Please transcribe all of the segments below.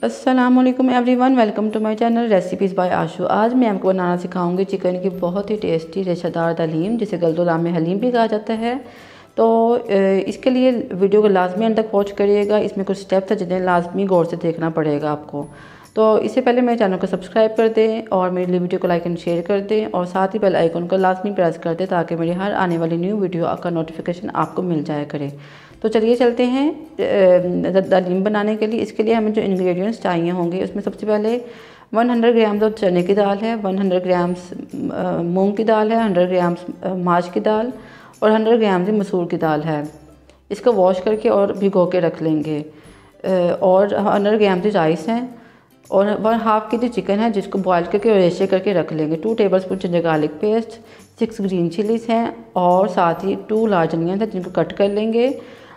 अस्सलामुअलैकुम everyone, welcome to my channel recipes by Ashu. आज मैं आपको बनाना सिखाऊंगी चिकन की बहुत ही टेस्टी रेशेदार दलीम, जिसे गलतोलाम में हलीम भी कहा जाता है। तो इसके लिए वीडियो को लाजमी अंत तक वॉच करिएगा। इसमें कुछ स्टेप्स हैं जिन्हें लाजमी गौर से देखना पड़ेगा आपको। तो इससे पहले मेरे चैनल को सब्सक्राइब कर दें और मेरी वीडियो को लाइक एंड शेयर कर दें और साथ ही बेल आइकन को लाजमी प्रेस कर दें ताकि मेरी हर आने वाली न्यू वीडियो का नोटिफिकेशन आपको मिल जाया करे। तो चलिए चलते हैं दलीम बनाने के लिए। इसके लिए हमें जो इंग्रेडिएंट्स चाहिए होंगे उसमें सबसे पहले 100 ग्राम्स ऑफ चने की दाल है, 100 ग्राम्स मूंग की दाल है, 100 ग्राम्स माश की दाल और 100 ग्राम्स मसूर की दाल है। इसको वॉश करके और भिगो के रख लेंगे। और 100 ग्राम्स राइस हैं और 1/2 के जी चिकन है जिसको बॉयल करके और रेशे करके रख लेंगे। 2 tablespoon ginger garlic paste, 6 green chillies हैं और साथ ही 2 लार्ज अनियन हैं जिनको कट कर लेंगे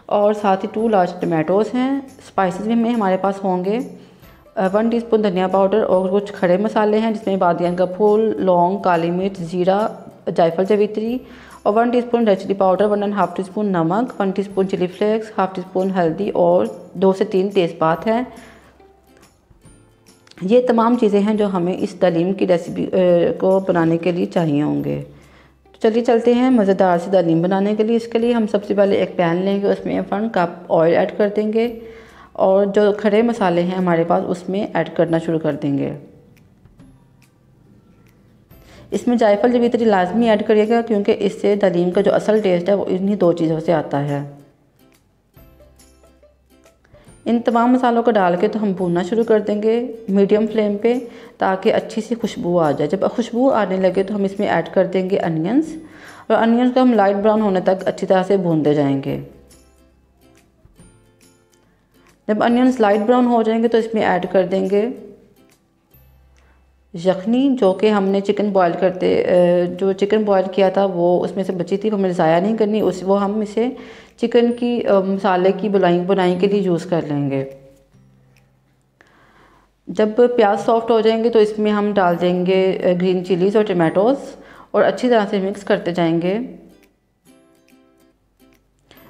और साथ ही 2 लार्ज टमाटोज़ हैं। स्पाइसेस में हमारे पास होंगे 1 टीस्पून धनिया पाउडर और कुछ खड़े मसाले हैं जिसमें बादियान का फूल, लौंग, काली मिर्च, ज़ीरा, जायफल, जवित्री और 1 teaspoon red chilli powder, 1.5 teaspoon नमक, 1 टीस्पून चिली फ्लेक्स, 1/2 टीस्पून हल्दी और 2 से 3 तेज़पात हैं। ये तमाम चीज़ें हैं जो हमें इस दलीम की रेसिपी को बनाने के लिए चाहिए होंगे। तो चलिए चलते हैं मज़ेदार से दलीम बनाने के लिए। इसके लिए हम सबसे पहले एक पैन लेंगे, उसमें 1 कप ऑयल ऐड कर देंगे और जो खड़े मसाले हैं हमारे पास उसमें ऐड करना शुरू कर देंगे। इसमें जायफल जवित्री लाजमी ऐड करिएगा क्योंकि इससे दलीम का जो असल टेस्ट है वो इन्हीं 2 चीज़ों से आता है। इन तमाम मसालों को डाल के तो हम भूनना शुरू कर देंगे मीडियम फ्लेम पे ताकि अच्छी सी खुशबू आ जाए। जब खुशबू आने लगे तो हम इसमें ऐड कर देंगे अनियंस और अनियंस को हम लाइट ब्राउन होने तक अच्छी तरह से भूनते जाएंगे। जब अनियंस लाइट ब्राउन हो जाएंगे तो इसमें ऐड कर देंगे यखनी, जो कि हमने जो चिकन बॉयल किया था वो उसमें से बची थी, वो हमें ज़ाया नहीं करनी। वो हम इसे चिकन की मसाले की बुनाई के लिए यूज़ कर लेंगे। जब प्याज सॉफ्ट हो जाएंगे तो इसमें हम डाल देंगे ग्रीन चिलीज़ और टमाटोज़ और अच्छी तरह से मिक्स करते जाएंगे।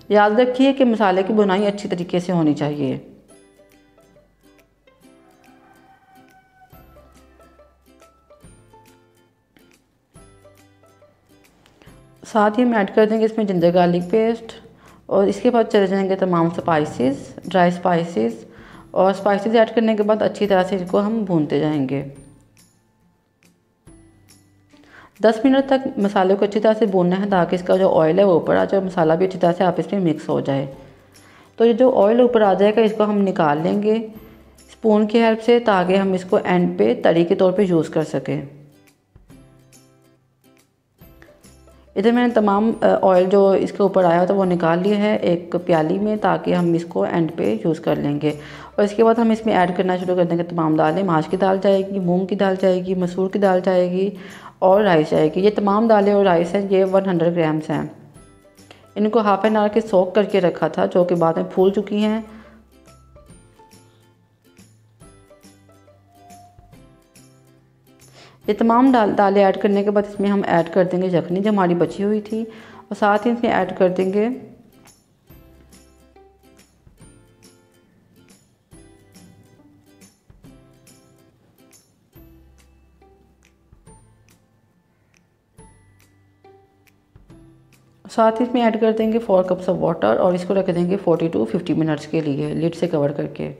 याद रखिए कि मसाले की बुनाई अच्छी तरीके से होनी चाहिए। साथ ही हम ऐड कर देंगे इसमें जिंजर गार्लिक पेस्ट और इसके बाद चले जाएंगे तमाम स्पाइसेस, ड्राई स्पाइसेस और स्पाइसेस ऐड करने के बाद अच्छी तरह से इसको हम भूनते जाएंगे। 10 मिनट तक मसाले को अच्छी तरह से भूनना है ताकि इसका जो ऑयल है वो ऊपर आ जाए, मसाला भी अच्छी तरह से आपस में मिक्स हो जाए। तो ये जो ऑयल ऊपर आ जाएगा इसको हम निकाल लेंगे स्पून की हेल्प से ताकि हम इसको एंड पे तरी के तौर पे यूज़ कर सकें। इधर मैंने तमाम ऑयल जो इसके ऊपर आया था वो निकाल लिया है एक प्याली में ताकि हम इसको एंड पे यूज़ कर लेंगे। और इसके बाद हम इसमें ऐड करना शुरू कर देंगे तमाम दालें। माश की दाल जाएगी, मूंग की दाल जाएगी, मसूर की दाल जाएगी और राइस जाएगी। ये तमाम दालें और राइस हैं, ये 100 ग्राम्स हैं। इनको हाफ एन आवर के सोक करके रखा था जो कि बाद में फूल चुकी हैं। ये तमाम दालें ऐड करने के बाद इसमें हम ऐड कर देंगे यखनी जो हमारी बची हुई थी और साथ ही इसमें ऐड कर देंगे साथ ही इसमें ऐड कर देंगे 4 कप्स ऑफ वाटर और इसको रख देंगे 40 to 50 मिनट्स के लिए लिड से कवर करके।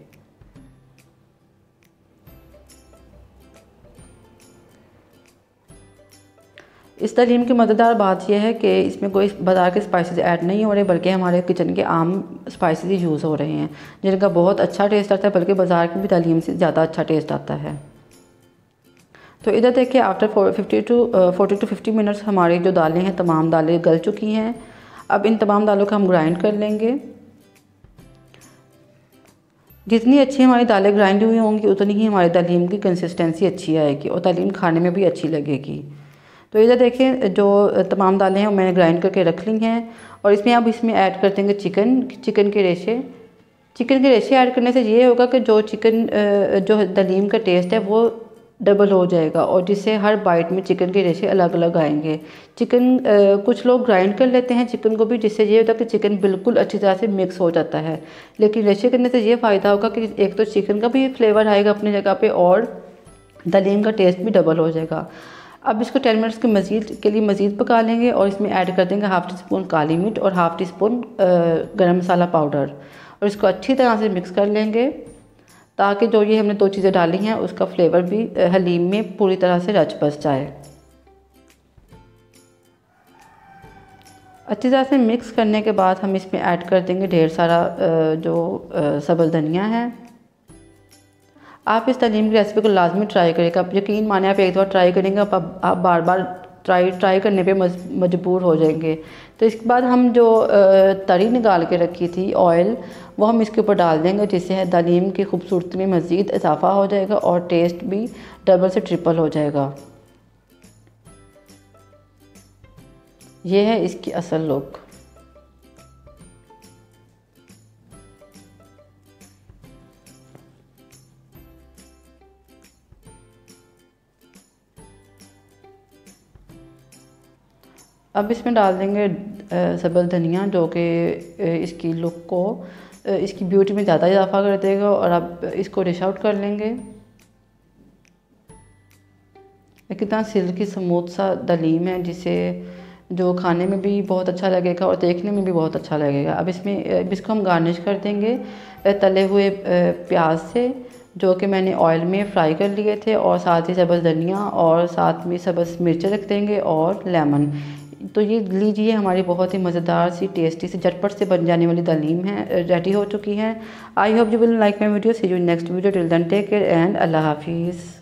इस दलीम की मज़ेदार बात यह है कि इसमें कोई बाजार के स्पाइसेस ऐड नहीं हो रहे बल्कि हमारे किचन के आम स्पाइसेस ही यूज़ हो रहे हैं जिनका बहुत अच्छा टेस्ट आता है, बल्कि बाज़ार की भी दलीम से ज़्यादा अच्छा टेस्ट आता है। तो इधर देखिए आफ्टर 40 to 50 मिनट्स हमारी जो दालें हैं तमाम दालें गल चुकी हैं। अब इन तमाम दालों को हम ग्राइंड कर लेंगे। जितनी अच्छी हमारी दालें ग्राइंड हुई होंगी उतनी ही हमारी दलीम की कंसिस्टेंसी अच्छी आएगी और दलीम खाने में भी अच्छी लगेगी। तो इधर देखिए जो तमाम दालें हैं वो मैंने ग्राइंड करके रख ली हैं और इसमें ऐड कर देंगे चिकन के रेशे। चिकन के रेशे ऐड करने से ये होगा कि जो दलीम का टेस्ट है वो डबल हो जाएगा और जिससे हर बाइट में चिकन के रेशे अलग अलग आएंगे। चिकन कुछ लोग ग्राइंड कर लेते हैं चिकन को भी, जिससे ये होता है कि चिकन बिल्कुल अच्छी तरह से मिक्स हो जाता है। लेकिन रेशे करने से ये फ़ायदा होगा कि एक तो चिकन का भी फ्लेवर आएगा अपनी जगह पे और दलीम का टेस्ट भी डबल हो जाएगा। अब इसको 10 मिनट्स के लिए मज़ीद पका लेंगे और इसमें ऐड कर देंगे हाफ़ टी स्पून काली मिर्च और हाफ़ टी स्पून गरम मसाला पाउडर और इसको अच्छी तरह से मिक्स कर लेंगे ताकि जो ये हमने 2 चीज़ें डाली हैं उसका फ्लेवर भी हलीम में पूरी तरह से रच बस जाए। अच्छी तरह से मिक्स करने के बाद हम इसमें ऐड कर देंगे ढेर सारा जो सब्ज़ धनिया है। आप इस तलीम की रेसिपी को लाजमी ट्राई करेगा। आप यकीन माने आप एक बार ट्राई करेंगे आप बार बार ट्राई करने पे मजबूर हो जाएंगे। तो इसके बाद हम जो तरी निकाल के रखी थी ऑयल, वो हम इसके ऊपर डाल देंगे जिससे दलीम की खूबसूरती में मज़ीद इजाफा हो जाएगा और टेस्ट भी डबल से ट्रिपल हो जाएगा। ये है इसकी असल लुक। अब इसमें डाल देंगे सब्ज़ धनिया जो कि इसकी लुक को इसकी ब्यूटी में ज़्यादा इजाफा कर देगा और अब इसको डिश आउट कर लेंगे। कितना सिल्की स्मूथ सा दलीम है जिसे जो खाने में भी बहुत अच्छा लगेगा और देखने में भी बहुत अच्छा लगेगा। अब इसको हम गार्निश कर देंगे तले हुए प्याज से जो कि मैंने ऑयल में फ्राई कर लिए थे और साथ ही सब्ज़ धनिया और साथ में सब्ज़ मिर्चें रख देंगे और लेमन। तो ये लीजिए हमारी बहुत ही मज़ेदार सी टेस्टी सी झटपट से बन जाने वाली दलीम है रेडी हो चुकी है। I hope you will like my video. See you next video. Till then take care and अल्लाह हाफिज़।